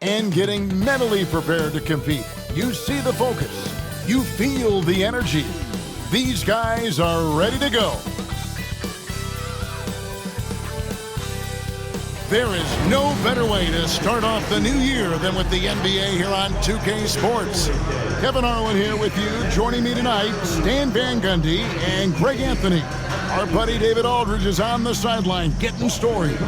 and getting mentally prepared to compete. You see the focus. You feel the energy. These guys are ready to go. There is no better way to start off the new year than with the NBA here on 2K Sports. Kevin Harlan here with you. Joining me tonight, Stan Van Gundy and Greg Anthony. Our buddy David Aldridge is on the sideline getting storied.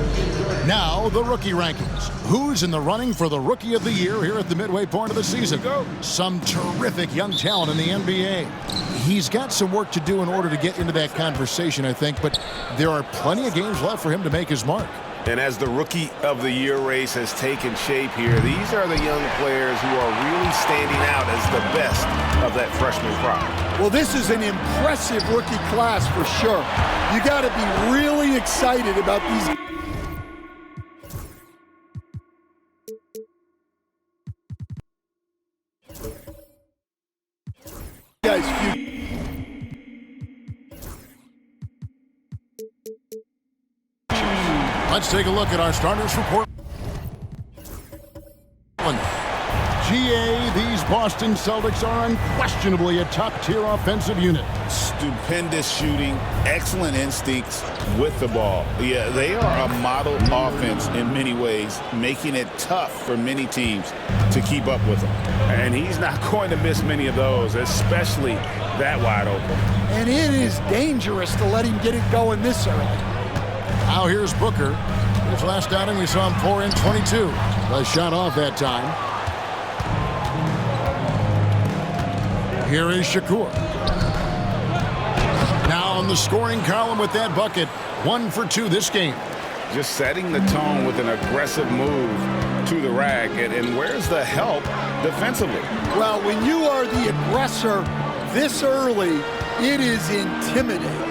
Now, the rookie rankings. Who's in the running for the Rookie of the Year here at the midway point of the season? Some terrific young talent in the NBA. He's got some work to do in order to get into that conversation, I think, but there are plenty of games left for him to make his mark. And as the Rookie of the Year race has taken shape here, these are the young players who are really standing out as the best of that freshman crop. Well, this is an impressive rookie class for sure. You got to be really excited about these guys. Let's take a look at our starters report. GA, these Boston Celtics are unquestionably a top-tier offensive unit. Stupendous shooting, excellent instincts with the ball. Yeah, they are a model offense in many ways, making it tough for many teams to keep up with them. And he's not going to miss many of those, especially that wide open. And it is dangerous to let him get it going this early. Now here's Booker. His last outing, we saw him pour in 22. A shot off that time. Here is Shakur. Now on the scoring column with that bucket. 1 for 2 this game. Just setting the tone with an aggressive move to the rack. And where's the help defensively? Well, when you are the aggressor this early, it is intimidating.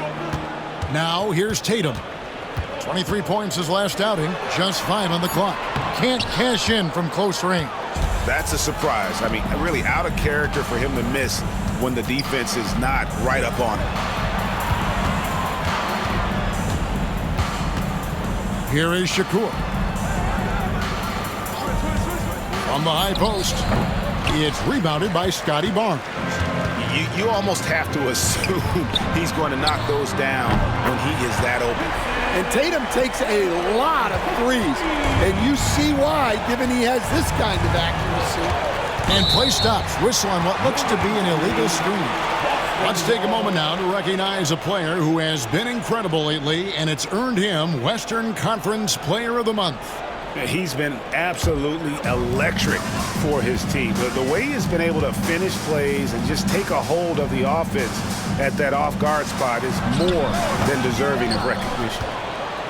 Now here's Tatum. 23 points his last outing, just 5 on the clock. Can't cash in from close range. That's a surprise. I mean, really out of character for him to miss when the defense is not right up on it. Here is Shakur. From the high post, it's rebounded by Scotty Barnes. You almost have to assume he's going to knock those down when he is that open. And Tatum takes a lot of threes, and you see why, given he has this kind of accuracy. And play stops. Whistle on what looks to be an illegal screen. Let's take a moment now to recognize a player who has been incredible lately, and it's earned him Western Conference Player of the Month. He's been absolutely electric for his team. The way he's been able to finish plays and just take a hold of the offense at that off-guard spot is more than deserving of recognition.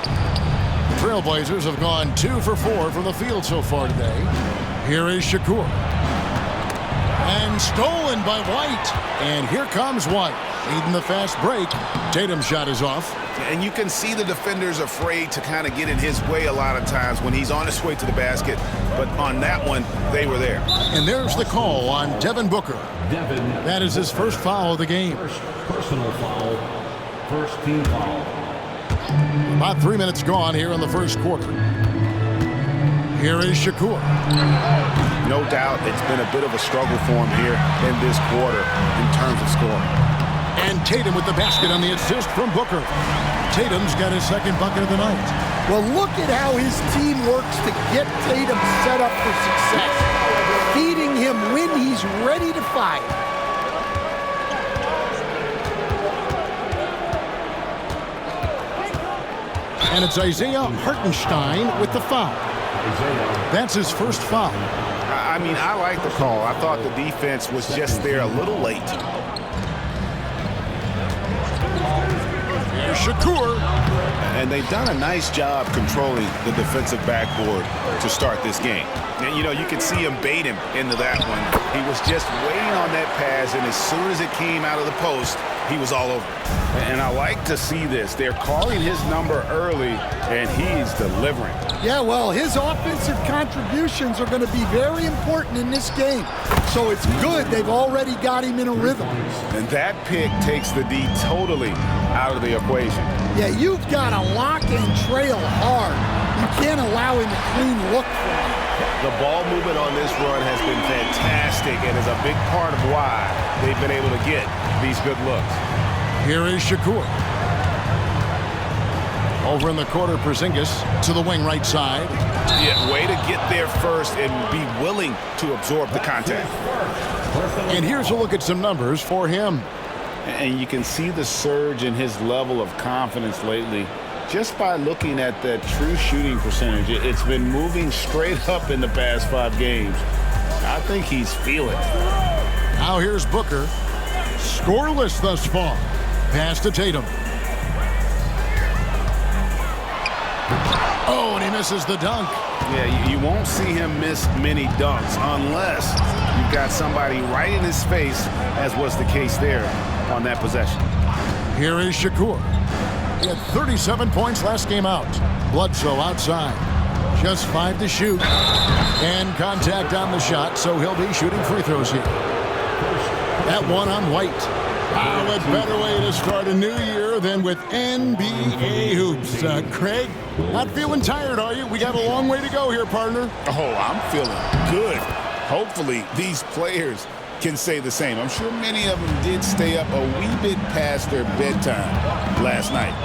The Trailblazers have gone 2 for 4 from the field so far today. Here is Shakur. And stolen by White. And here comes White. Leading the fast break. Tatum's shot is off. And you can see the defenders afraid to kind of get in his way a lot of times when he's on his way to the basket. But on that one, they were there. And there's the call on Devin Booker. That is his first foul of the game. First personal foul. First team foul. About 3 minutes gone here in the first quarter. Here is Shakur. No doubt it's been a bit of a struggle for him here in this quarter in terms of scoring. And Tatum with the basket on the assist from Booker. Tatum's got his second bucket of the night. Well, look at how his team works to get Tatum set up for success. Feeding him when he's ready to fire. And it's Isaiah Hartenstein with the foul. That's his first foul. I mean, I like the call. I thought the defense was just there a little late. Here's Shakur. And they've done a nice job controlling the defensive backboard to start this game. And, you know, you could see him bait him into that one. He was just waiting on that pass, and as soon as it came out of the post, he was all over. And I like to see this. They're calling his number early, and he's delivering. Yeah, well, his offensive contributions are going to be very important in this game. So it's good they've already got him in a rhythm. And that pick takes the D totally out of the equation. Yeah, you've got to lock and trail hard. You can't allow him a clean look for him. The ball movement on this run has been fantastic and is a big part of why they've been able to get these good looks. Here is Shakur. Over in the corner, Porzingis to the wing right side. Yeah, way to get there first and be willing to absorb the contact. And here's a look at some numbers for him. And you can see the surge in his level of confidence lately just by looking at that true shooting percentage. It's been moving straight up in the past 5 games. I think he's feeling it. Now here's Booker. Scoreless thus far. Pass to Tatum. Oh, and he misses the dunk. Yeah, you won't see him miss many dunks unless you've got somebody right in his face, as was the case there on that possession. Here is Shakur. He had 37 points last game out. Bledsoe outside. Just 5 to shoot. And contact on the shot, so he'll be shooting free throws here. That one on White. Oh, what better way to start a new year than with NBA hoops. Craig, not feeling tired, are you? We got a long way to go here, partner. Oh, I'm feeling good. Hopefully, these players can say the same. I'm sure many of them did stay up a wee bit past their bedtime last night.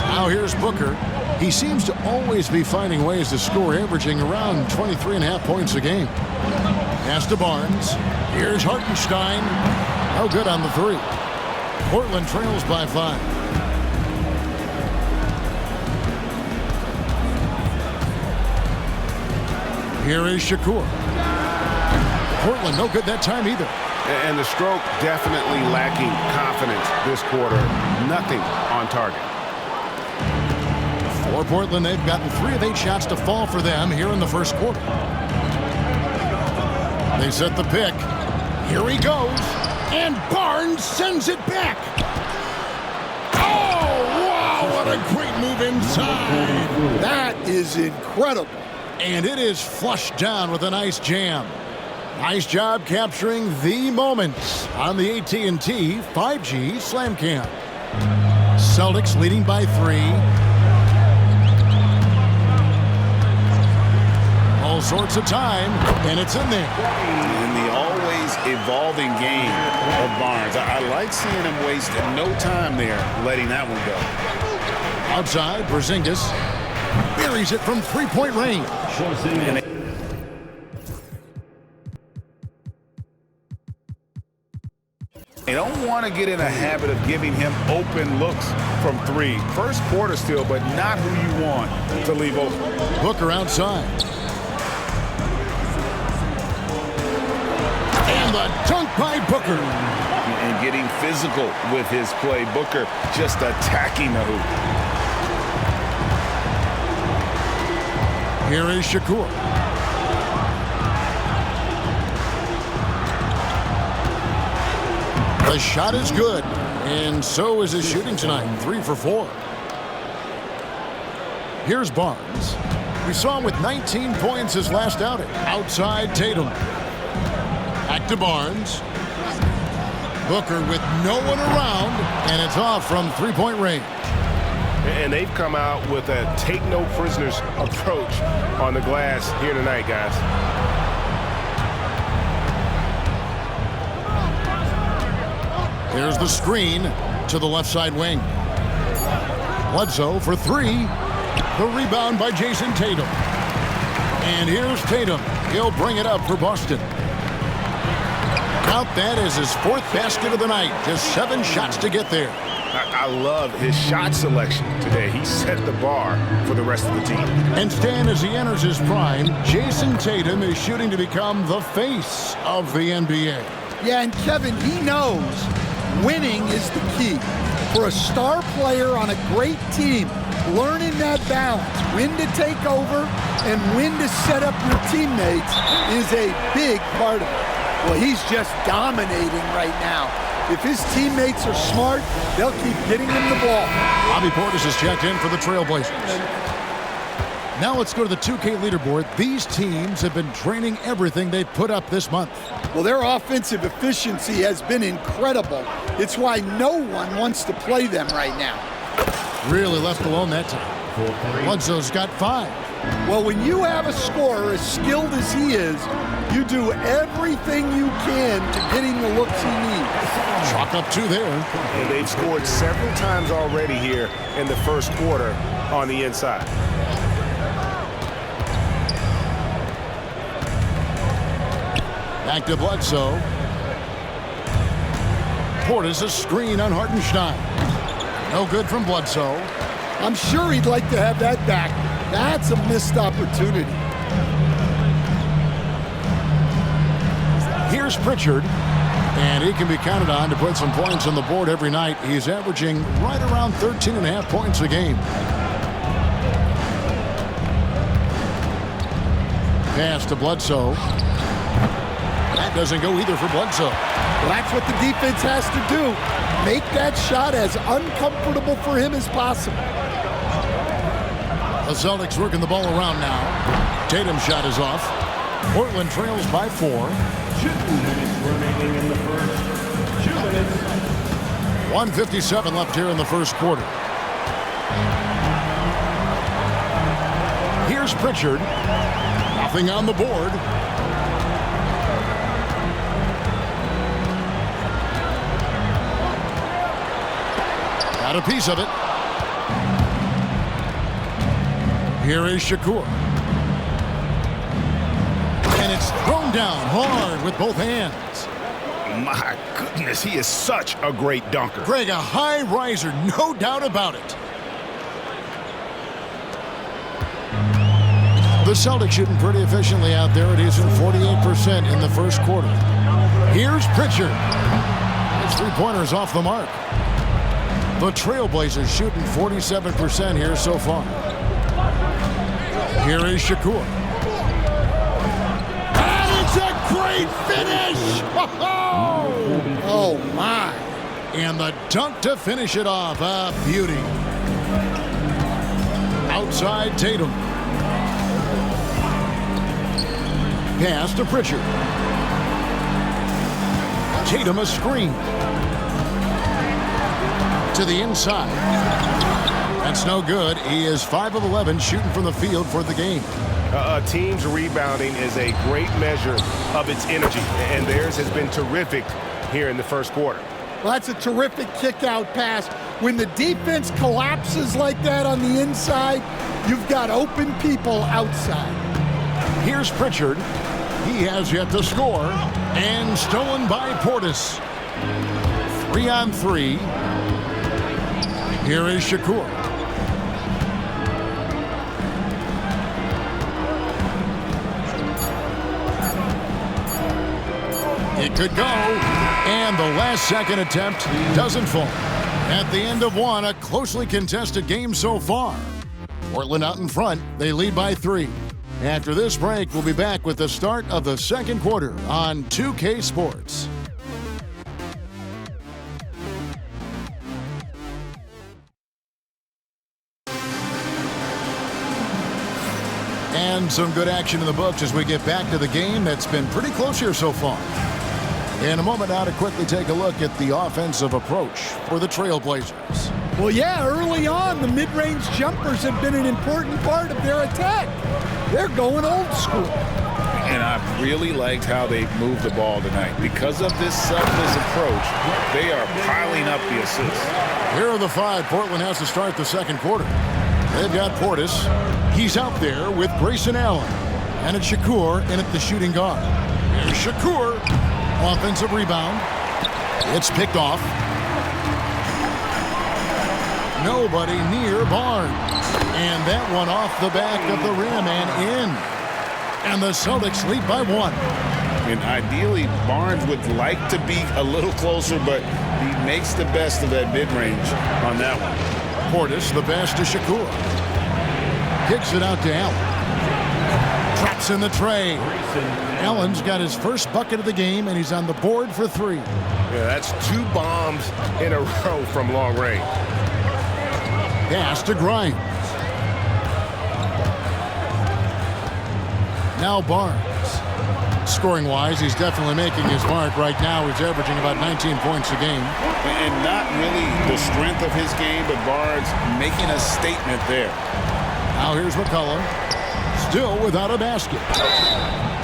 Now here's Booker. He seems to always be finding ways to score, averaging around 23.5 points a game. Pass to Barnes. Here's Hartenstein. No good on the 3. Portland trails by 5. Here is Shakur. Portland no good that time either. And the stroke definitely lacking confidence this quarter. Nothing on target. For Portland, they've gotten 3 of 8 shots to fall for them here in the first quarter. They set the pick. Here he goes. And Barnes sends it back. Oh, wow, what a great move inside. That is incredible. And it is flushed down with a nice jam. Nice job capturing the moments on the AT&T 5G Slam Cam. Celtics leading by 3. All sorts of time, and it's in there. In the always evolving game of Barnes, I like seeing him waste no time there, letting that one go. Outside, Porzingis buries it from 3-point range. They don't want to get in a habit of giving him open looks from 3. First quarter still, but not who you want to leave open. Booker outside. And the dunk by Booker. And getting physical with his play. Booker just attacking the hoop. Here is Shakur. The shot is good, and so is his shooting tonight. 3 for 4. Here's Barnes. We saw him with 19 points his last outing. Outside Tatum. Back to Barnes. Booker with no one around, and it's off from 3-point range. And they've come out with a take-no-prisoners approach on the glass here tonight, guys. There's the screen to the left side wing. Bledsoe for 3. The rebound by Jason Tatum. And here's Tatum. He'll bring it up for Boston. Count that as his 4th basket of the night. Just 7 shots to get there. I love his shot selection today. He set the bar for the rest of the team. And Stan, as he enters his prime, Jason Tatum is shooting to become the face of the NBA. Yeah, and Kevin, he knows winning is the key. For a star player on a great team, learning that balance, when to take over and when to set up your teammates is a big part of it. Well, he's just dominating right now. If his teammates are smart, they'll keep getting him the ball. Bobby Portis has checked in for the Trailblazers. Now let's go to the 2K leaderboard. These teams have been training everything they've put up this month. Well, their offensive efficiency has been incredible. It's why no one wants to play them right now. Really left alone that time. Bledsoe's got 5. Well, when you have a scorer as skilled as he is, you do everything you can to getting the looks he needs. Chalk up 2 there. And they've scored several times already here in the first quarter on the inside. Back to Bledsoe. Portis a screen on Hartenstein. No good from Bledsoe. I'm sure he'd like to have that back. That's a missed opportunity. Here's Pritchard, and he can be counted on to put some points on the board every night. He's averaging right around 13.5 points a game. Pass to Bledsoe. That doesn't go either for Bledsoe. Well, that's what the defense has to do. Make that shot as uncomfortable for him as possible. The Celtics working the ball around now. Tatum's shot is off. Portland trails by 4. 2 minutes remaining in the first. 2 minutes. 1:57 left here in the first quarter. Here's Pritchard. Nothing on the board. Got a piece of it. Here is Shakur. And it's thrown down hard with both hands. My goodness, he is such a great dunker. Greg, a high riser, no doubt about it. The Celtics shooting pretty efficiently out there. It is in 48% in the first quarter. Here's Pritchard. His three-pointer's off the mark. The Trailblazers shooting 47% here so far. Here is Shakur. And it's a great finish! Oh, my. And the dunk to finish it off. A beauty. Outside Tatum. Pass to Pritchard. Tatum a screen. To the inside. That's no good. He is 5 of 11 shooting from the field for the game. A team's rebounding is a great measure of its energy, and theirs has been terrific here in the first quarter. Well, that's a terrific kick-out pass. When the defense collapses like that on the inside, you've got open people outside. Here's Pritchard. He has yet to score, and stolen by Portis. 3-on-3. Here is Shakur. It could go, and the last second attempt doesn't fall. At the end of one, a closely contested game so far. Portland out in front, they lead by 3. After this break, we'll be back with the start of the second quarter on 2K Sports. And some good action in the books as we get back to the game that's been pretty close here so far. In a moment now to quickly take a look at the offensive approach for the Trailblazers. Well, yeah, early on, the mid-range jumpers have been an important part of their attack. They're going old school. And I really liked how they moved the ball tonight. Because of this selfless approach, they are piling up the assists. Here are the 5 Portland has to start the second quarter. They've got Portis. He's out there with Grayson Allen. And it's Shakur in at the shooting guard. Here's Shakur. Offensive rebound. It's picked off. Nobody near Barnes. And that one off the back of the rim and in. And the Celtics lead by 1. And ideally, Barnes would like to be a little closer, but he makes the best of that mid-range on that one. Portis, the pass to Shakur. Kicks it out to Allen. Traps in the tray. Allen's got his first bucket of the game, and he's on the board for 3. Yeah, that's 2 bombs in a row from long range. Pass to Grimes. Now Barnes. Scoring-wise, he's definitely making his mark. Right now, he's averaging about 19 points a game. And not really the strength of his game, but Barnes making a statement there. Now here's McCollum. Still without a basket.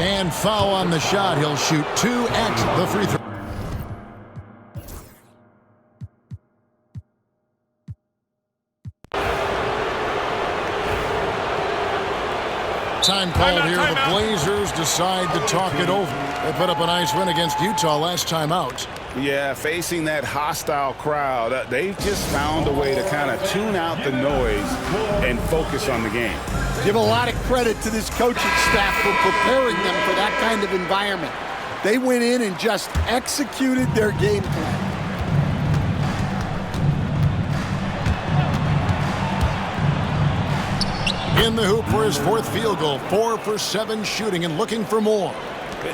And foul on the shot. He'll shoot 2 at the free throw. Time called here. The Blazers decide to talk it over. They put up a nice win against Utah last time out. Yeah, facing that hostile crowd, they've just found a way to kind of tune out the noise and focus on the game. Give a lot of credit to this coaching staff for preparing them for that kind of environment. They went in and just executed their game plan. In the hoop for his 4th field goal. 4 for 7 shooting and looking for more.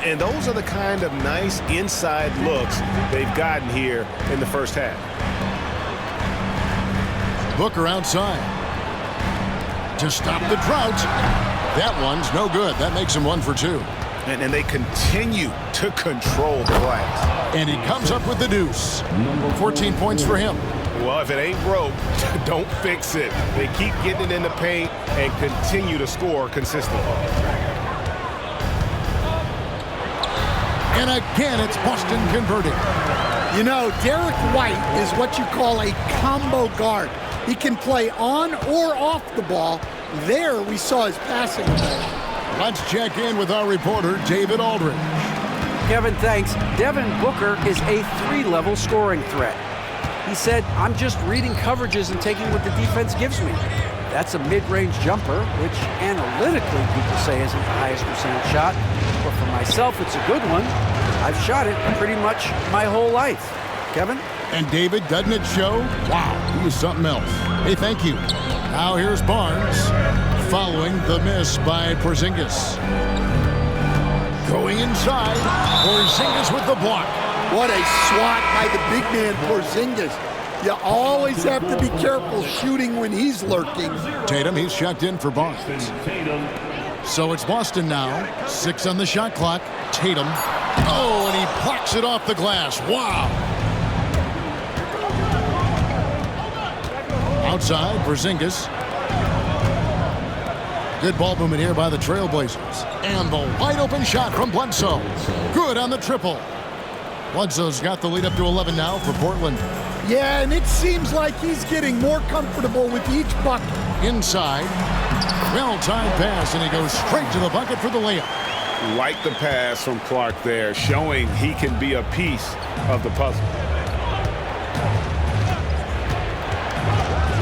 And those are the kind of nice inside looks they've gotten here in the first half. Booker outside to stop the drought. That one's no good. That makes him 1 for 2. And they continue to control the glass. And he comes up with the deuce. 14 points for him. Well, if it ain't broke, don't fix it. They keep getting it in the paint and continue to score consistently. And again, it's Boston converting. You know, Derek White is what you call a combo guard. He can play on or off the ball. There we saw his passing ability. Let's check in with our reporter, David Aldridge. Kevin, thanks. Devin Booker is a 3-level scoring threat. He said, I'm just reading coverages and taking what the defense gives me. That's a mid-range jumper, which analytically people say isn't the highest percentage shot. But for myself, it's a good one. I've shot it pretty much my whole life. Kevin? And David, doesn't it show? Wow, he is something else. Hey, thank you. Now here's Barnes following the miss by Porzingis. Going inside, Porzingis with the block. What a swat by the big man Porzingis. You always have to be careful shooting when he's lurking. Tatum, he's checked in for Barnes. So it's Boston now. 6 on the shot clock. Tatum. Oh, and he blocks it off the glass. Wow. Outside, Porzingis. Good ball movement here by the Trailblazers. And the wide open shot from Bledsoe. Good on the triple. Bledsoe's got the lead up to 11 now for Portland. Yeah, and it seems like he's getting more comfortable with each bucket. Inside. Well-timed pass, and he goes straight to the bucket for the layup. Like the pass from Clark there, showing he can be a piece of the puzzle.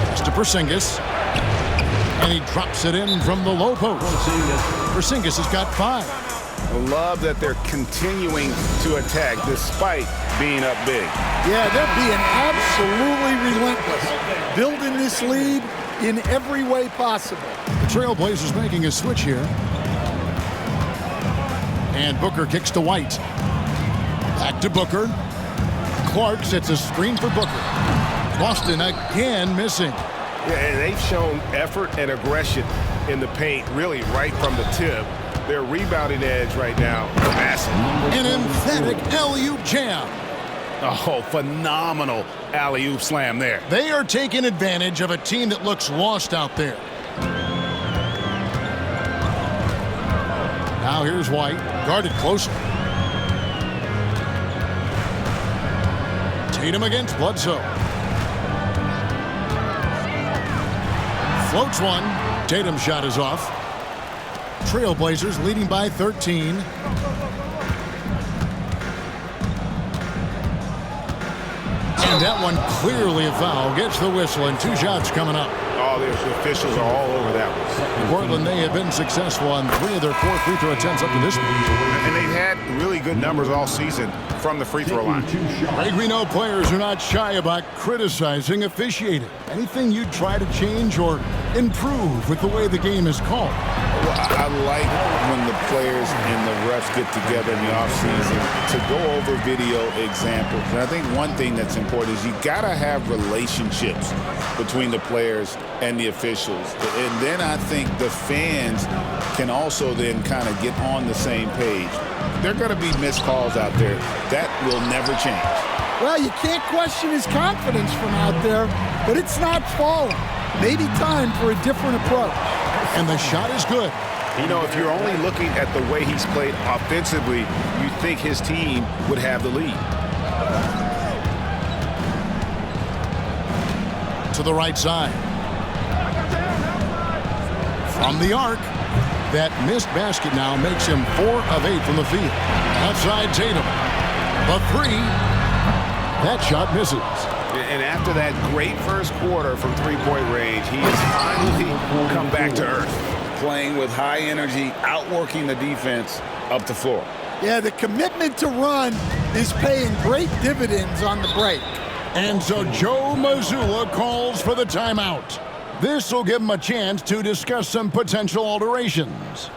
Pass to Porzingis. And he drops it in from the low post. Porzingis has got 5. I love that they're continuing to attack despite being up big. Yeah, they're being absolutely relentless. Building this lead in every way possible. The Trailblazers making a switch here. And Booker kicks to White. Back to Booker. Clark sets a screen for Booker. Boston again missing. Yeah, and they've shown effort and aggression in the paint, really right from the tip. Their rebounding edge right now, massive. An emphatic alley-oop jam. Oh, phenomenal alley-oop slam there. They are taking advantage of a team that looks lost out there. Now here's White, guarded closely. Tatum against Bledsoe. Floats one. Tatum's shot is off. Trailblazers leading by 13. And that one clearly a foul. Gets the whistle and 2 shots coming up. Oh, the officials are all over that one. In Portland, they have been successful on 3 of their 4 free throw attempts up to this point. And they've had really good numbers all season from the free throw line. Greg, we know players are not shy about criticizing officiating. Anything you'd try to change or improve with the way the game is called? Well, I like when the players and the refs get together in the offseason to go over video examples. And I think one thing that's important is you got to have relationships between the players and the officials. And then I think the fans can also then kind of get on the same page. There are going to be missed calls out there. That will never change. Well, you can't question his confidence from out there, but it's not falling. Maybe time for a different approach. And the shot is good. You know, if you're only looking at the way he's played offensively, you think his team would have the lead. To the right side. From the arc. That missed basket now makes him 4 of 8 from the field. Outside Tatum. The three. That shot misses. And after that great first quarter from three-point range, he has finally come back to earth. Playing with high energy, outworking the defense up the floor. Yeah, the commitment to run is paying great dividends on the break. And so Joe Mazzulla calls for the timeout. This will give him a chance to discuss some potential alterations.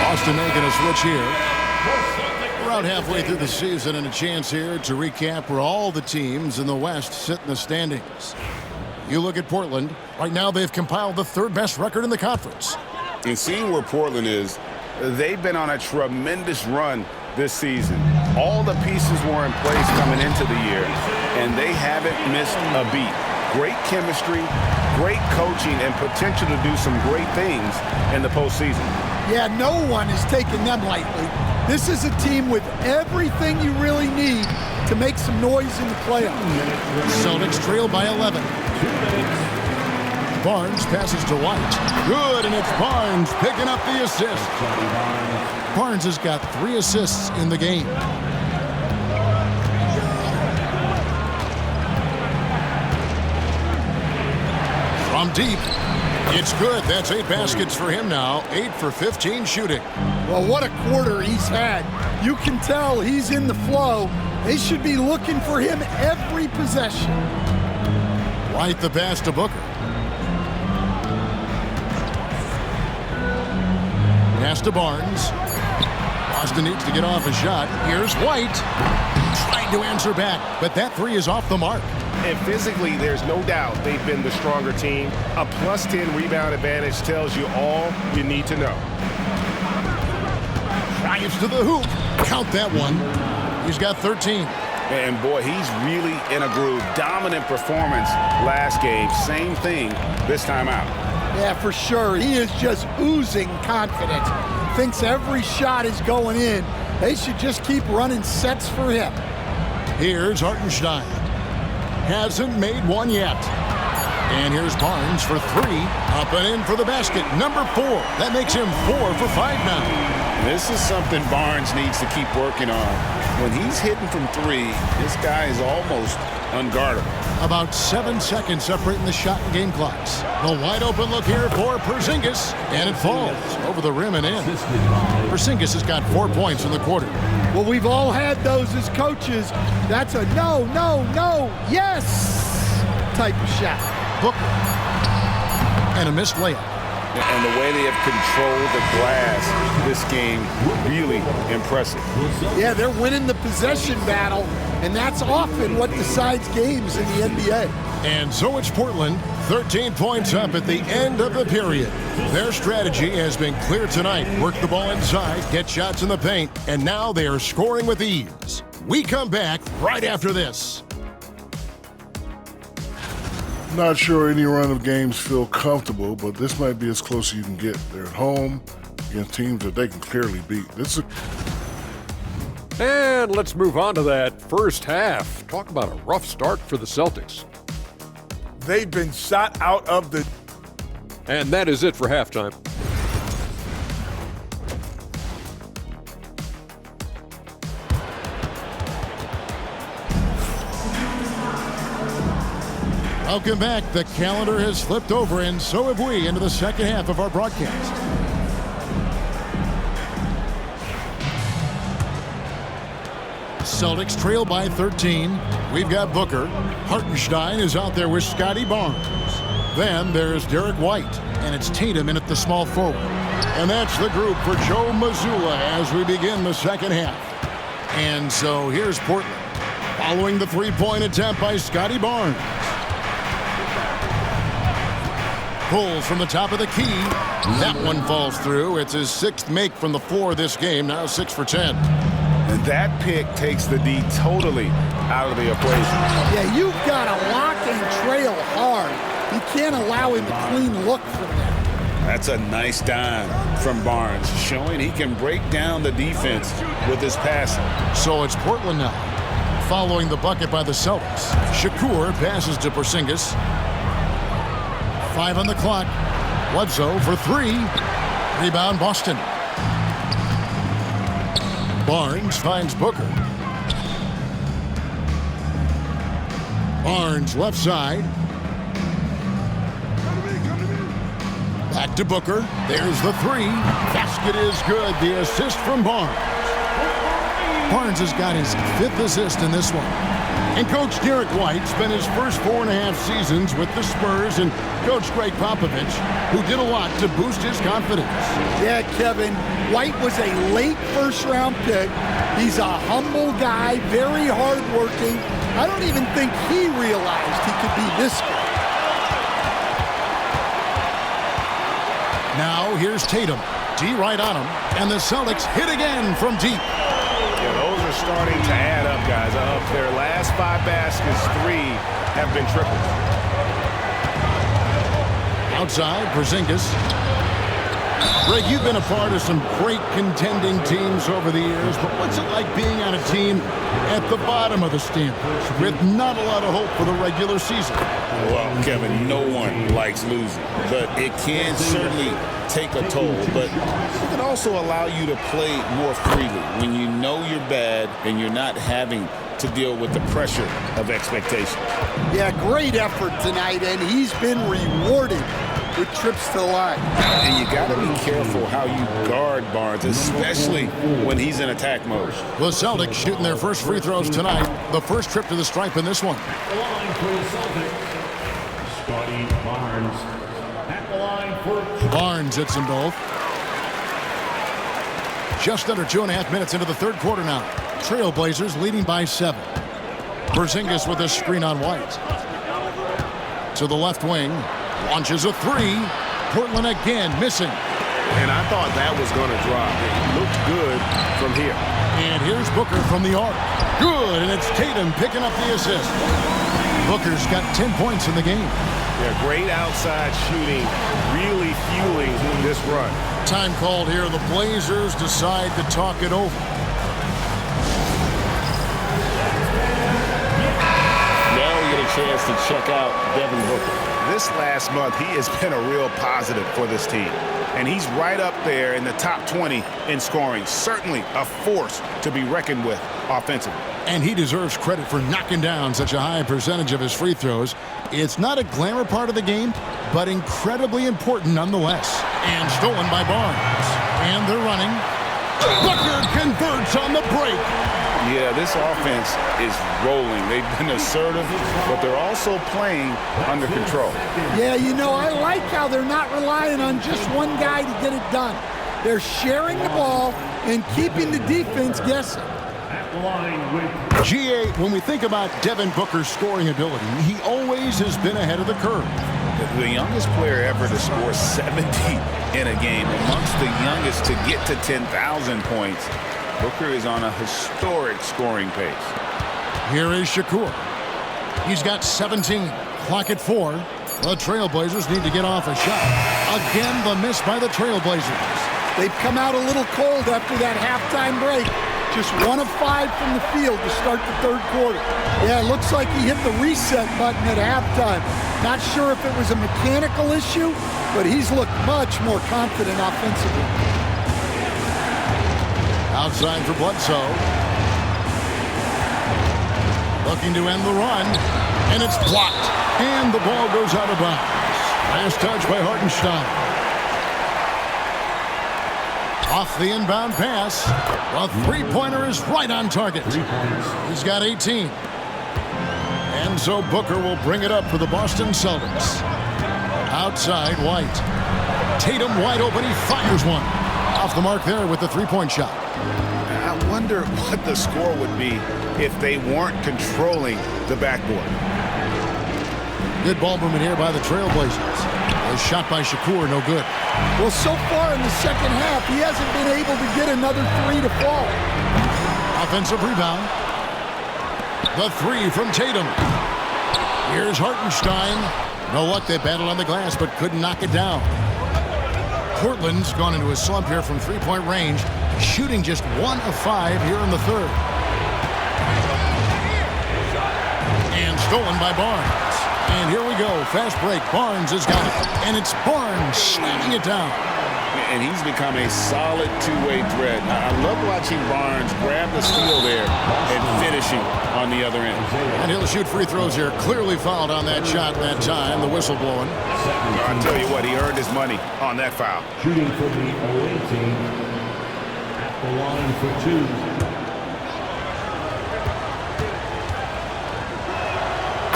Boston making a switch here. Around halfway through the season and a chance here to recap where all the teams in the West sit in the standings. You look at Portland. Right now they've compiled the third best record in the conference. And seeing where Portland is, they've been on a tremendous run this season. All the pieces were in place coming into the year, and they haven't missed a beat. Great chemistry, great coaching, and potential to do some great things in the postseason. Yeah, no one is taking them lightly. This is a team with everything you really need to make some noise in the playoffs. Celtics trail by 11. Barnes passes to White. Good, and it's Barnes picking up the assist. Barnes has got 3 assists in the game. From deep. It's good. That's 8 baskets for him now. 8 for 15 shooting. Well, what a quarter he's had. You can tell he's in the flow. They should be looking for him every possession. White the pass to Booker. Pass to Barnes. Boston needs to get off a shot. Here's White. Trying to answer back, but that 3 is off the mark. And physically, there's no doubt they've been the stronger team. A plus 10 rebound advantage tells you all you need to know. Drives to the hoop. Count that one. He's got 13. And boy, he's really in a groove. Dominant performance last game. Same thing this time out. Yeah, for sure. He is just oozing confidence. Thinks every shot is going in. They should just keep running sets for him. Here's Hartenstein. Hasn't made one yet. And here's Barnes for 3. Up and in for the basket. Number 4. That makes him 4 for 5 now. This is something Barnes needs to keep working on. When he's hitting from 3, this guy is almost unguardable. About 7 seconds separating the shot and game clocks. The wide open look here for Porzingis. And it falls over the rim and in. Porzingis has got 4 points in the quarter. Well, we've all had those as coaches. That's a no, no, no, yes type of shot. Booker. And a missed layup. And the way they have controlled the glass this game, really impressive. Yeah, they're winning the possession battle, and that's often what decides games in the NBA. And so it's Portland, 13 points up at the end of the period. Their strategy has been clear tonight. Work the ball inside, get shots in the paint, and now they are scoring with ease. We come back right after this. Not sure any run of games feel comfortable, but this might be as close as you can get. They're at home against teams that they can clearly beat. And let's move on to that first half. Talk about a rough start for the Celtics. They've been shot out of the... And that is it for halftime. Welcome back. The calendar has flipped over, and so have we, into the second half of our broadcast. Celtics trail by 13. We've got Booker. Hartenstein is out there with Scotty Barnes. Then there's Derek White, and it's Tatum in at the small forward. And that's the group for Joe Mazzulla as we begin the second half. And so here's Portland, following the three-point attempt by Scotty Barnes. Pulls from the top of the key. That one falls through. It's his sixth make from the floor this game, now 6 for 10. And that pick takes the D totally out of the equation. Yeah, you've got to lock and trail hard. You can't allow him a clean look from that. That's a nice dime from Barnes, showing he can break down the defense with his passing. So it's Portland now, following the bucket by the Celtics. Shakur passes to Porzingis. 5 on the clock. Bledsoe for 3. Rebound Boston. Barnes finds Booker. Barnes left side. Back to Booker. There's the 3. Basket is good. The assist from Barnes. Barnes has got his 5th assist in this one. And Coach Derek White spent his first 4.5 seasons with the Spurs and Coach Greg Popovich, who did a lot to boost his confidence. Yeah, Kevin, White was a late first-round pick. He's a humble guy, very hardworking. I don't even think he realized he could be this good. Now here's Tatum. D right on him, and the Celtics hit again from deep. Yeah, those are starting to add up, guys. Of their last 5 baskets, 3 have been triples. Outside, Porzingis. Greg, you've been a part of some great contending teams over the years, but what's it like being on a team at the bottom of the standings with not a lot of hope for the regular season? Well, Kevin, no one likes losing, but it can certainly take a toll. But it can also allow you to play more freely when you know you're bad and you're not having to deal with the pressure of expectation. Yeah, great effort tonight, and he's been rewarded with trips to the line. And you got to be careful how you guard Barnes, especially when he's in attack mode. The Celtics shooting their first free throws tonight. The first trip to the stripe in this one. The line for the Celtics, Scotty Barnes. At the line for Barnes hits them both. Just under 2.5 minutes into the third quarter now. Trailblazers leading by 7. Porzingis with a screen on White. To the left wing. Launches a 3. Portland again missing. And I thought that was going to drop. It looked good from here. And here's Booker from the arc. Good, and it's Tatum picking up the assist. Booker's got 10 points in the game. Yeah, great outside shooting, really fueling this run. Time called here. The Blazers decide to talk it over. Now we get a chance to check out Devin Booker. This last month, he has been a real positive for this team. And he's right up there in the top 20 in scoring. Certainly a force to be reckoned with offensively. And he deserves credit for knocking down such a high percentage of his free throws. It's not a glamour part of the game, but incredibly important nonetheless. And stolen by Barnes. And they're running. Booker converts on the break. Yeah, this offense is rolling. They've been assertive, but they're also playing under control. Yeah, you know, I like how they're not relying on just one guy to get it done. They're sharing the ball and keeping the defense guessing. at the line with GA, when we think about Devin Booker's scoring ability, he always has been ahead of the curve. The youngest player ever to score 70 in a game, amongst the youngest to get to 10,000 points. Booker is on a historic scoring pace. Here is Shakur. He's got 17. Clock at 4. The Trailblazers need to get off a shot. Again, the miss by the Trailblazers. They've come out a little cold after that halftime break. Just 1 of 5 from the field to start the third quarter. Yeah, it looks like he hit the reset button at halftime. Not sure if it was a mechanical issue, but he's looked much more confident offensively. Outside for Bledsoe. Looking to end the run, and it's blocked. And the ball goes out of bounds. Last touch by Hartenstein. Off the inbound pass. A three-pointer is right on target. He's got 18. And so Booker will bring it up for the Boston Celtics. Outside, White. Tatum wide open. He fires one. Off the mark there with the three-point shot. I wonder what the score would be if they weren't controlling the backboard. Good ball movement here by the Trailblazers. A shot by Shakur, no good. Well, so far in the second half, he hasn't been able to get another three to fall. Offensive rebound. The three from Tatum. Here's Hartenstein. No luck, they battled on the glass, but couldn't knock it down. Portland's gone into a slump here from three-point range, shooting just 1 of 5 here in the third. And stolen by Barnes. And here we go, fast break. Barnes has got it, and it's Barnes slamming it down. And he's become a solid two-way threat. I love watching Barnes grab the steal there and finishing on the other end. And he'll shoot free throws here. Clearly fouled on that shot that time. The whistle blowing. I'll tell you what, he earned his money on that foul. Shooting for the away team at the line for two.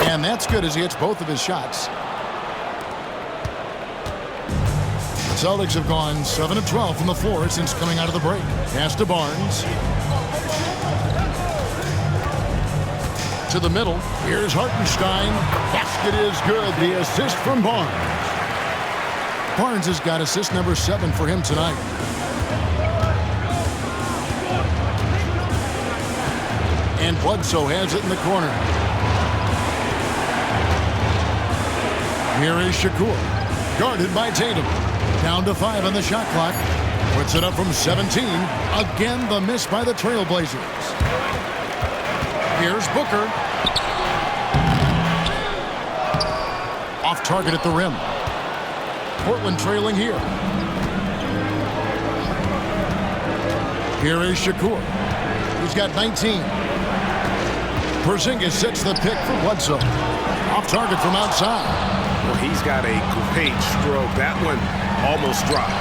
And that's good as he hits both of his shots. The Celtics have gone 7 of 12 from the floor since coming out of the break. Pass to Barnes. To the middle. Here's Hartenstein. Basket is good. The assist from Barnes. Barnes has got assist number 7 for him tonight. And Bledsoe has it in the corner. Here is Shakur. Guarded by Tatum. Down to 5 on the shot clock. Puts it up from 17. Again, the miss by the Trailblazers. Here's Booker. Off target at the rim. Portland trailing here. Here is Shakur. He's got 19. Porzingis sets the pick for Bledsoe. Off target from outside. Well, he's got a great stroke. That one almost dropped.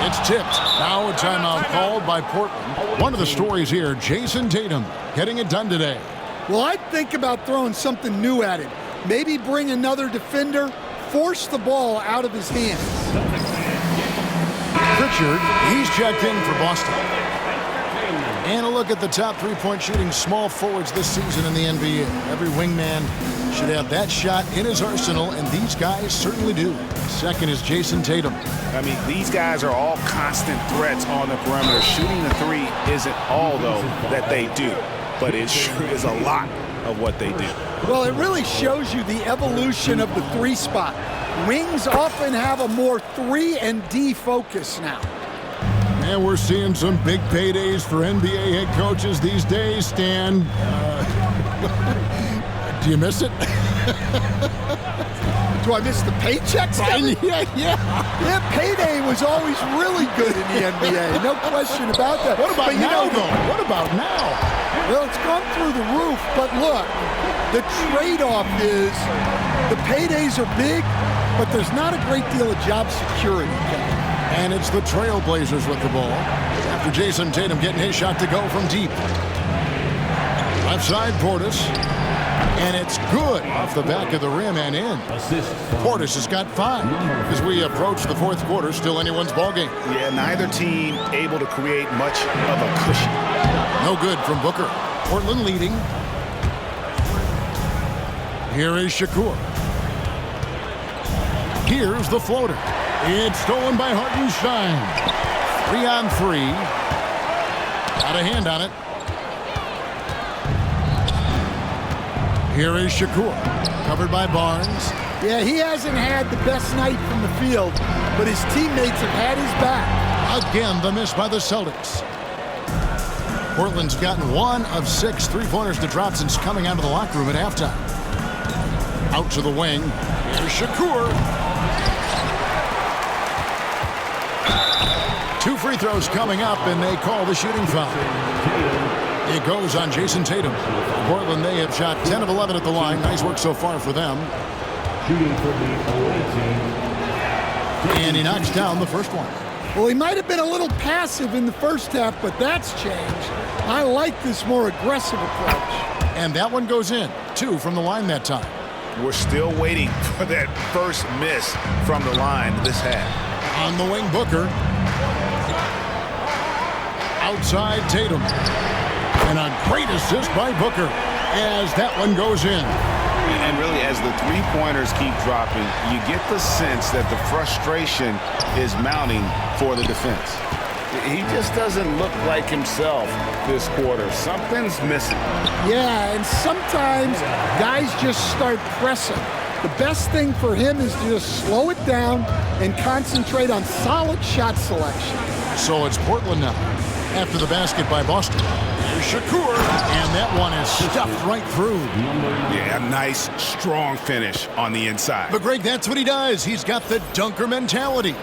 It's tipped. Now a timeout called by Portland. One of the stories here, Jason Tatum getting it done today. Well, I'd think about throwing something new at him. Maybe bring another defender, force the ball out of his hands. Pritchard, he's checked in for Boston. And a look at the top three-point shooting small forwards this season in the NBA. Every wingman should have that shot in his arsenal, and these guys certainly do. Second is Jason Tatum. I mean, these guys are all constant threats on the perimeter. Shooting the three isn't all, though, that they do, but it sure is a lot of what they do. Well, it really shows you the evolution of the three spot. Wings often have a more 3 and D focus now. And we're seeing some big paydays for NBA head coaches these days, Stan. Do you miss it? Do I miss the paychecks? Yeah, payday was always really good in the NBA. No question about that. What about now, though? What about now? Well, it's gone through the roof, but look, the trade-off is the paydays are big, but there's not a great deal of job security. And it's the Trailblazers with the ball. After Jason Tatum getting his shot to go from deep. Left side, Portis. And it's good off the back of the rim and in. Portis has got 5. As we approach the fourth quarter, still anyone's ballgame. Yeah, neither team able to create much of a cushion. No good from Booker. Portland leading. Here is Shakur. Here's the floater. It's stolen by Hartenstein. 3-on-3. Got a hand on it. Here is Shakur. Covered by Barnes. Yeah, he hasn't had the best night from the field, but his teammates have had his back. Again, the miss by the Celtics. Portland's gotten 1 of 6 three-pointers to drop since coming out of the locker room at halftime. Out to the wing. Here's Shakur. 2 free throws coming up, and they call the shooting foul. It goes on Jason Tatum. Portland, they have shot 10 of 11 at the line. Nice work so far for them. Shooting for the away team. And he knocks down the first one. Well, he might have been a little passive in the first half, but that's changed. I like this more aggressive approach. And that one goes in. 2 from the line that time. We're still waiting for that first miss from the line this half. On the wing, Booker. Outside, Tatum. And a great assist by Booker as that one goes in. And really, as the three-pointers keep dropping, you get the sense that the frustration is mounting for the defense. He just doesn't look like himself this quarter. Something's missing. Yeah, and sometimes guys just start pressing. The best thing for him is to just slow it down and concentrate on solid shot selection. So it's Portland now. After the basket by Boston. Here's Shakur, and that one is stuffed right through. Yeah, a nice, strong finish on the inside. But Greg, that's what he does. He's got the dunker mentality.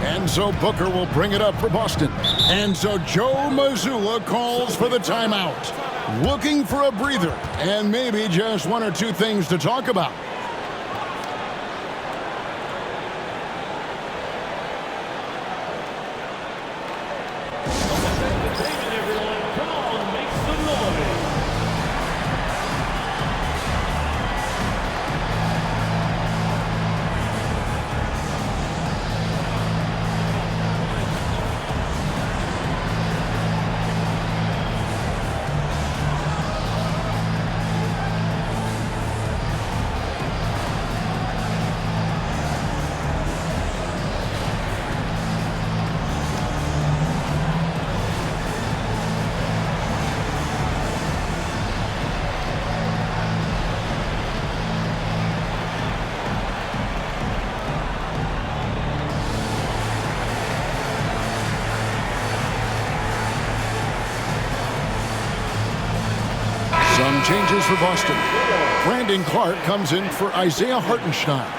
And so Booker will bring it up for Boston. And so Joe Mazzulla calls for the timeout. Looking for a breather and maybe just one or two things to talk about. Some changes for Boston. Brandon Clark comes in for Isaiah Hartenstein.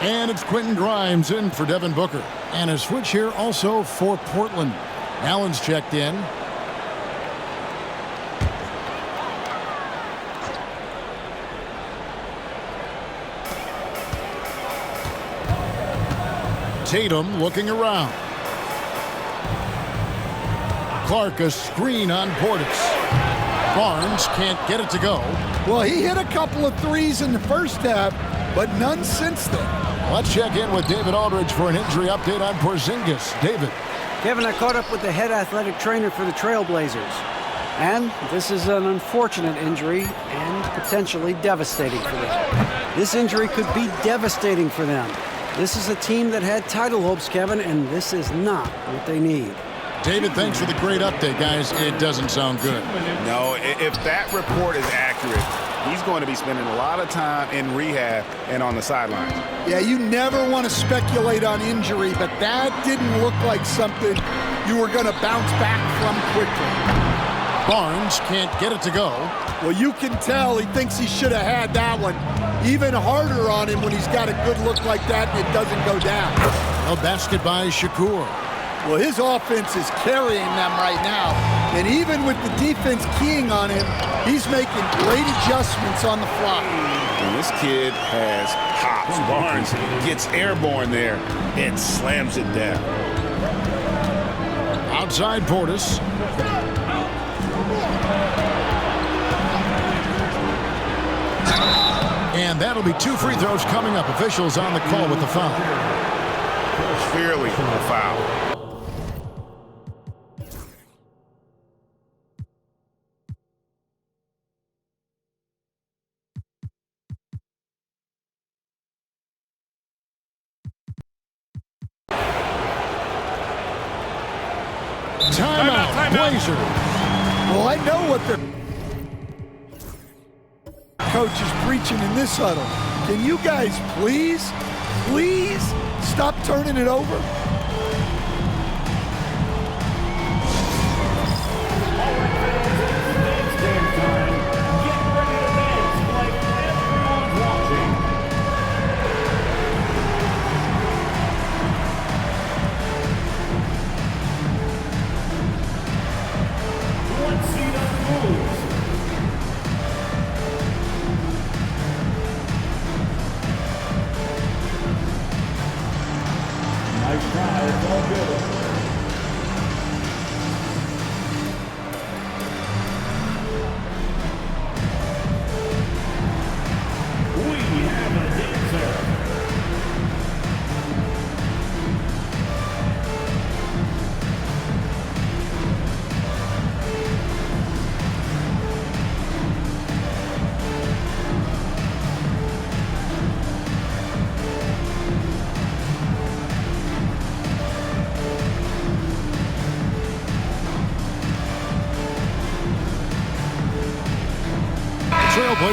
And it's Quentin Grimes in for Devin Booker. And a switch here also for Portland. Allen's checked in. Tatum looking around. Clark a screen on Portis. Barnes can't get it to go. Well, he hit a couple of threes in the first half, but none since then. Let's check in with David Aldridge for an injury update on Porzingis. David. Kevin, I caught up with the head athletic trainer for the Trailblazers. And this is an unfortunate injury and potentially devastating for them. This injury could be devastating for them. This is a team that had title hopes, Kevin, and this is not what they need. David, thanks for the great update, guys. It doesn't sound good. No, if that report is accurate, he's going to be spending a lot of time in rehab and on the sidelines. Yeah, you never want to speculate on injury, but that didn't look like something you were going to bounce back from quickly. Barnes can't get it to go. Well, you can tell he thinks he should have had that one. Even harder on him when he's got a good look like that and it doesn't go down. A basket by Shakur. Well, his offense is carrying them right now. And even with the defense keying on him, he's making great adjustments on the fly. And this kid has hops. Barnes gets airborne there and slams it down. Outside Portis. And that'll be 2 free throws coming up. Officials on the call with the foul. Clearly a foul. Timeout, Blazer. Well, I know what the coach is preaching in this huddle. Can you guys please stop turning it over?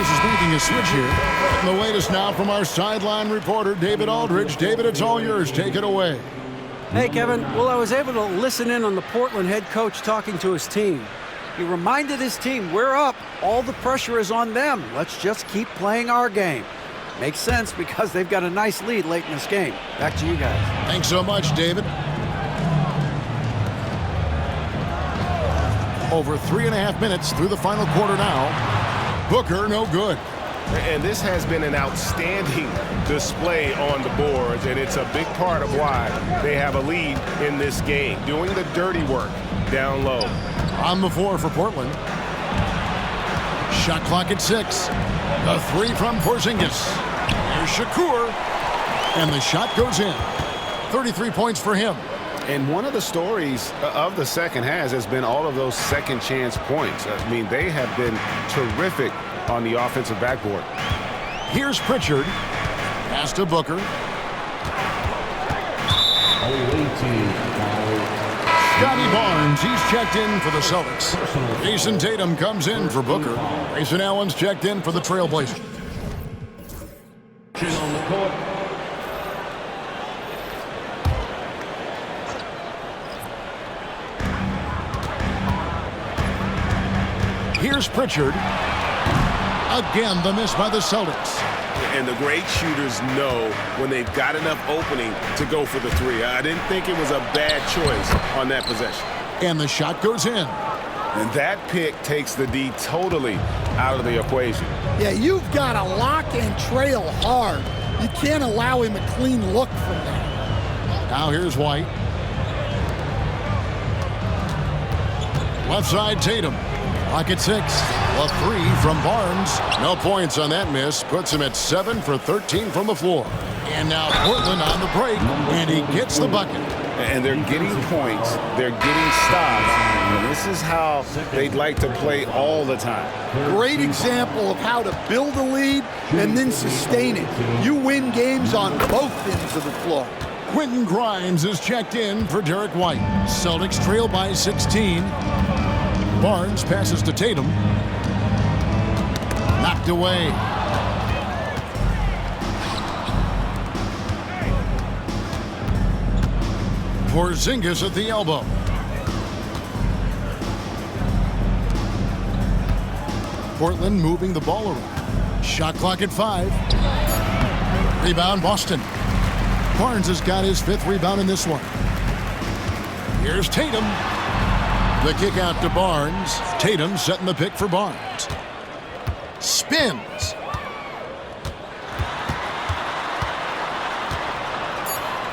Trailblazers making a switch here. And the latest now from our sideline reporter, David Aldridge. David, it's all yours. Take it away. Hey, Kevin. Well, I was able to listen in on the Portland head coach talking to his team. He reminded his team, we're up. All the pressure is on them. Let's just keep playing our game. Makes sense because they've got a nice lead late in this game. Back to you guys. Thanks so much, David. Over 3.5 minutes through the final quarter now. Booker, no good. And this has been an outstanding display on the boards, and it's a big part of why they have a lead in this game, doing the dirty work down low. On the floor for Portland. Shot clock at 6. The three from Porzingis. Here's Shakur. And the shot goes in. 33 points for him. And one of the stories of the second half has been all of those second chance points. I mean, they have been terrific on the offensive backboard. Here's Pritchard. Pass to Booker. Scotty Barnes, he's checked in for the Celtics. Jason Tatum comes in for Booker. Grayson Allen's checked in for the Trailblazers. On the court. Here's Pritchard. Again, the miss by the Celtics. And the great shooters know when they've got enough opening to go for the three. I didn't think it was a bad choice on that possession. And the shot goes in. And that pick takes the D totally out of the equation. Yeah, you've got to lock and trail hard. You can't allow him a clean look from that. Now here's White. Left side, Tatum. Clock at 6. A three from Barnes. No points on that miss. Puts him at 7 for 13 from the floor. And now Portland on the break, and he gets the bucket. And they're getting points. They're getting stops. And this is how they'd like to play all the time. Great example of how to build a lead and then sustain it. You win games on both ends of the floor. Quentin Grimes is checked in for Derek White. Celtics trail by 16. Barnes passes to Tatum. Knocked away. Porzingis at the elbow. Portland moving the ball around. Shot clock at 5. Rebound Boston. Barnes has got his 5th rebound in this one. Here's Tatum. The kick out to Barnes. Tatum setting the pick for Barnes. Spins.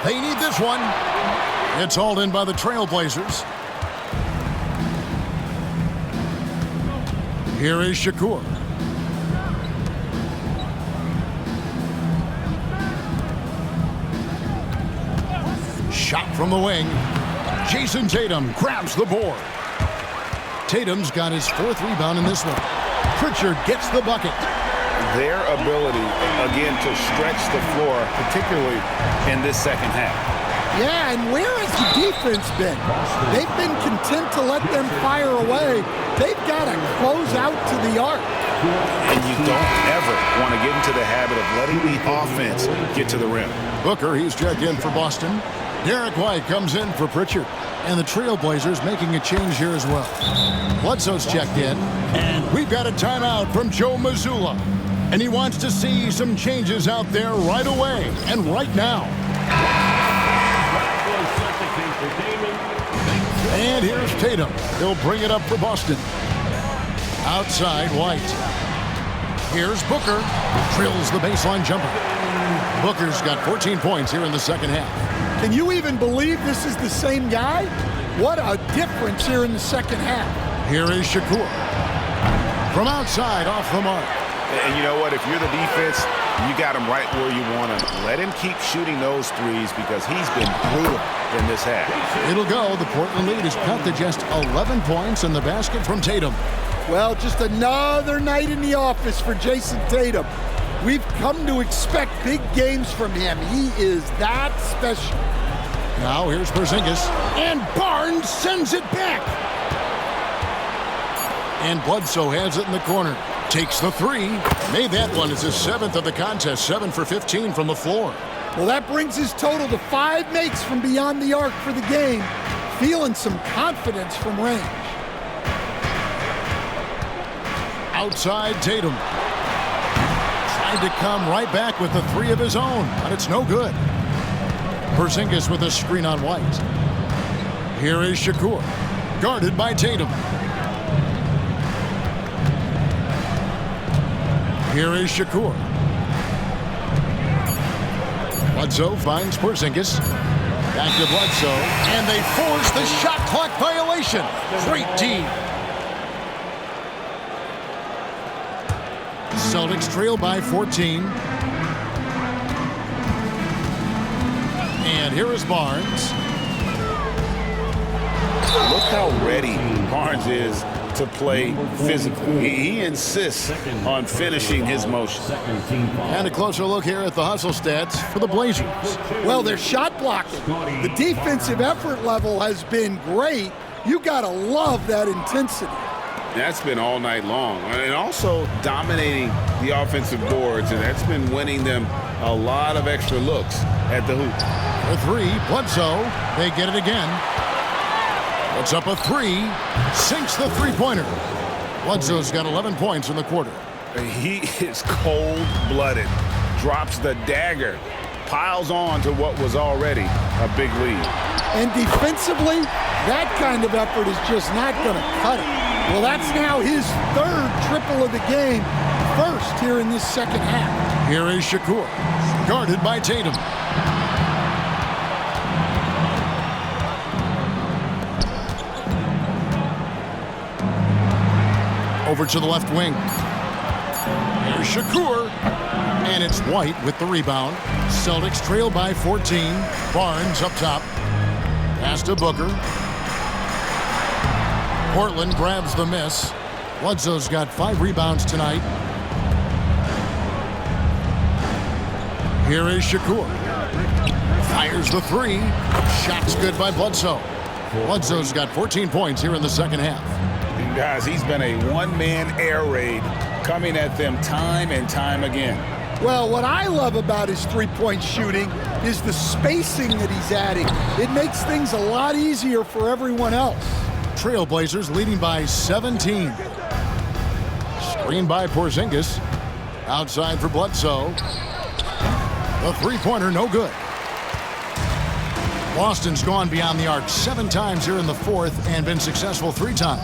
They need this one. It's hauled in by the Trailblazers. Here is Shakur. Shot from the wing. Jason Tatum grabs the board. Tatum's got his 4th rebound in this one. Pritchard gets the bucket. Their ability, again, to stretch the floor, particularly in this second half. Yeah, and where has the defense been? They've been content to let them fire away. They've got to close out to the arc. And you don't ever want to get into the habit of letting the offense get to the rim. Booker, he's checked in for Boston. Derek White comes in for Pritchard. And the Trailblazers making a change here as well. Bledsoe's checked in. And we've got a timeout from Joe Mazzulla. And he wants to see some changes out there right away and right now. And here's Tatum. He'll bring it up for Boston. Outside, White. Here's Booker. Drills the baseline jumper. Booker's got 14 points here in the second half. Can you even believe this is the same guy? What a difference here in the second half. Here is Shakur. From outside, off the mark. And you know what? If you're the defense, you got him right where you want him. Let him keep shooting those threes because he's been brutal in this half. It'll go. The Portland lead is cut to just 11 points in the basket from Tatum. Well, just another night in the office for Jason Tatum. We've come to expect big games from him. He is that special. Now here's Porzingis. And Barnes sends it back. And Bledsoe has it in the corner. Takes the three. Made that one. It's his 7th of the contest. 7 for 15 from the floor. Well, that brings his total to 5 makes from beyond the arc for the game. Feeling some confidence from range. Outside Tatum. Tried to come right back with the 3 of his own, but it's no good. Porzingis with a screen on White. Here is Shakur. Guarded by Tatum. Here is Shakur. Bledsoe finds Porzingis. Back to Bledsoe. And they force the shot clock violation. Great D. Celtics trail by 14. And here is Barnes. Look how ready Barnes is to play physically. He insists on finishing his motion. And a closer look here at the hustle stats for the Blazers. Well, they're shot blocking. The defensive effort level has been great. You got to love that intensity. That's been all night long. And also dominating the offensive boards, and that's been winning them a lot of extra looks at the hoop. The 3, Bledsoe. They get it again. Puts up a 3. Sinks the three-pointer. Bledsoe's got 11 points in the quarter. He is cold-blooded. Drops the dagger. Piles on to what was already a big lead. And defensively, that kind of effort is just not going to cut it. Well, that's now his 3rd triple of the game. First here in this second half. Here is Shakur. Guarded by Tatum. Over to the left wing. Here's Shakur. And it's White with the rebound. Celtics trail by 14. Barnes up top. Pass to Booker. Portland grabs the miss. Bledsoe's got 5 rebounds tonight. Here is Shakur. Fires the 3. Shot's good by Bledsoe. Bledsoe's got 14 points here in the second half. And guys, he's been a one-man air raid coming at them time and time again. Well, what I love about his three-point shooting is the spacing that he's adding. It makes things a lot easier for everyone else. Trailblazers leading by 17. Screen by Porzingis. Outside for Bledsoe. The three-pointer, no good. Boston's gone beyond the arc 7 times here in the 4th and been successful 3 times.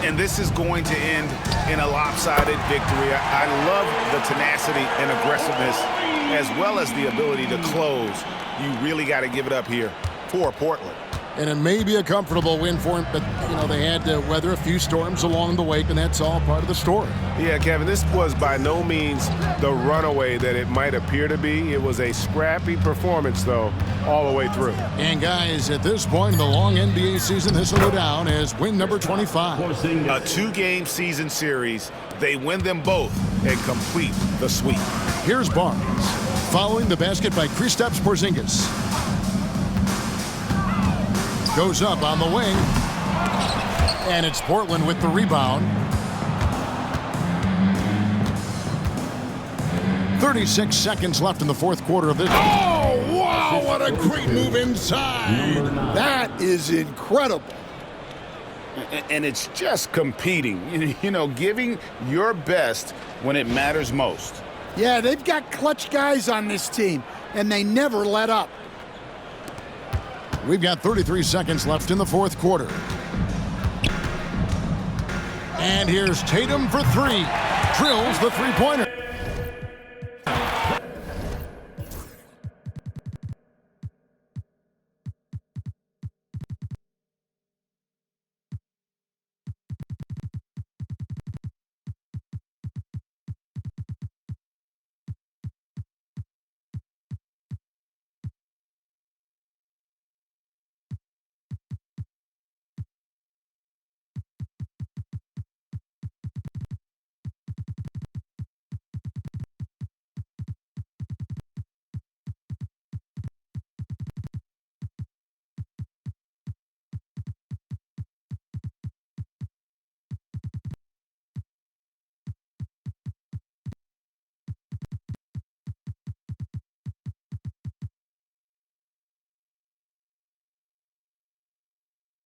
And this is going to end in a lopsided victory. I love the tenacity and aggressiveness as well as the ability to close. You really got to give it up here for Portland. And it may be a comfortable win for him, but, you know, they had to weather a few storms along the way, and that's all part of the story. Yeah, Kevin, this was by no means the runaway that it might appear to be. It was a scrappy performance, though, all the way through. And, guys, at this point in the long NBA season, this will go down as win number 25. A 2-game season series. They win them both and complete the sweep. Here's Barnes. Following the basket by Kristaps Porzingis. Goes up on the wing. And it's Portland with the rebound. 36 seconds left in the 4th quarter of this. Oh, wow, what a great move inside. That is incredible. And it's just competing, you know, giving your best when it matters most. Yeah, they've got clutch guys on this team, and they never let up. We've got 33 seconds left in the 4th quarter. And here's Tatum for 3. Drills the three-pointer.